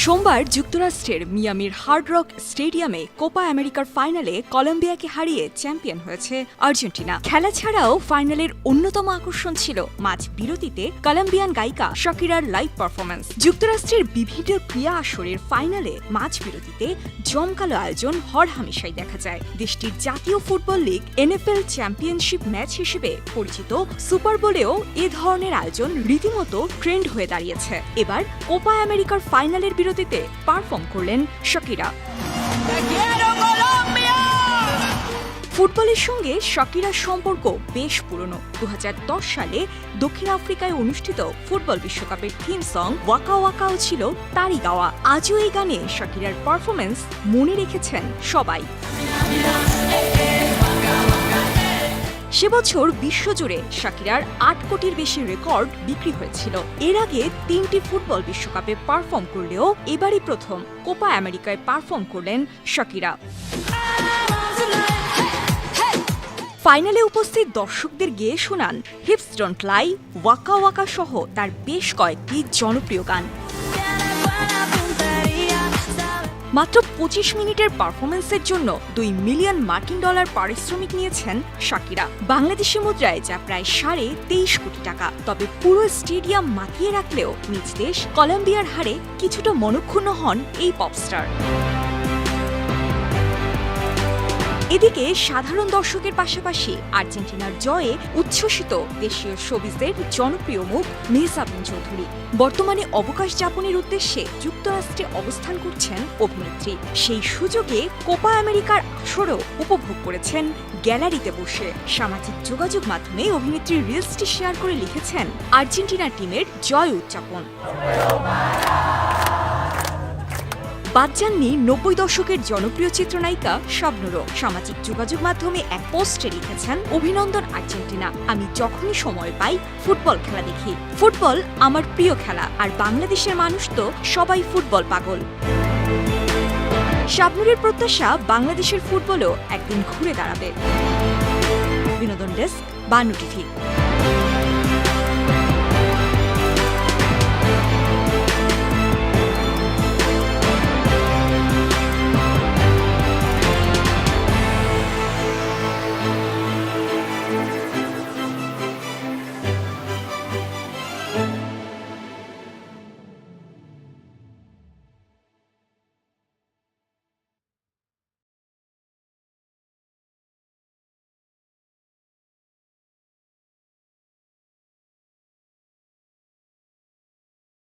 সোমবার যুক্তরাষ্ট্রের মিয়ামির hard rock স্টেডিয়ামে কোপা আমেরিকার ফাইনালে কলম্বিয়াকে হারিয়ে চ্যাম্পিয়ন হয়েছে আর্জেন্টিনা। খেলা ছাড়াও ফাইনালের অন্যতম আকর্ষণ ছিল মাঝ বিরতিতে কলম্বিয়ান গায়িকা শাকিরার লাইভ পারফরম্যান্স। যুক্তরাষ্ট্রের বিভিন্ন ক্রীড়া আসরের ফাইনালে মাঝ বিরতিতে জমকালো আয়োজন হরহামেশাই দেখা যায়। দেশটির জাতীয় football league NFL championship match হিসেবে পরিচিত সুপার বোলেও এ ধরনের আয়োজন রীতিমতো ট্রেন্ড হয়ে দাঁড়িয়েছে। এবার কোপা আমেরিকার ফাইনালের বিরতিতে পারফর্ম করলেন শাকিরা। ফুটবলের সঙ্গে শাকিরার সম্পর্ক বেশ পুরনো। 2010 সালে দক্ষিণ আফ্রিকায় অনুষ্ঠিত ফুটবল বিশ্বকাপের থিম সং ওয়াকা ওয়াকাও ছিল তারই গাওয়া। আজও এই গানে শাকিরার পারফরম্যান্স মনে রেখেছেন সবাই। সে বছর বিশ্বজুড়ে শাকিরার 8 কোটির বেশি রেকর্ড বিক্রি হয়েছিল। এর আগে 3টি ফুটবল বিশ্বকাপে পারফর্ম করলেও এবারই প্রথম কোপা আমেরিকায় পারফর্ম করলেন শাকিরা। ফাইনালে উপস্থিত দর্শকদের গেয়ে শোনান হিপস ডোন্ট লাই, ওয়াকা ওয়াকা সহ তার বেশ কয়েকটি জনপ্রিয় গান। মাত্র 25 মিনিটের পারফরমেন্সের জন্য $2 মিলিয়ন পারিশ্রমিক নিয়েছেন শাকিরা, বাংলাদেশি মুদ্রায় যা প্রায় 23.5 কোটি টাকা। তবে পুরো স্টেডিয়াম মাতিয়ে রাখলেও নিজ দেশ কলম্বিয়ার হারে কিছুটা মনক্ষুণ্ণ হন এই পপস্টার। এদিকে সাধারণ দর্শকের পাশাপাশি আর্জেন্টিনার জয়ে উচ্ছ্বসিত দেশীয় শোবিজের জনপ্রিয় মুখ মেহজাবিন চৌধুরী। বর্তমানে অবকাশ যাপনের উদ্দেশ্যে যুক্তরাষ্ট্রে অবস্থান করছেন অভিনেত্রী। সেই সুযোগে কোপা আমেরিকার আসরও উপভোগ করেছেন গ্যালারিতে বসে। সামাজিক যোগাযোগ মাধ্যমে অভিনেত্রী রিলসটি শেয়ার করে লিখেছেন আর্জেন্টিনা টিমের জয় উদযাপন। বাদ যাননি 90 দশকের জনপ্রিয় চিত্রনায়িকা শাবনূরও। সামাজিক যোগাযোগ মাধ্যমে এক পোস্টে লিখেছেন, অভিনন্দন আর্জেন্টিনা, আমি যখনই সময় পাই ফুটবল খেলা দেখি। ফুটবল আমার প্রিয় খেলা, আর বাংলাদেশের মানুষ তো সবাই ফুটবল পাগল। শাবনূরের প্রত্যাশা বাংলাদেশের ফুটবলও একদিন ঘুরে দাঁড়াবে। বিনোদন ডেস্ক, বানু টিভি।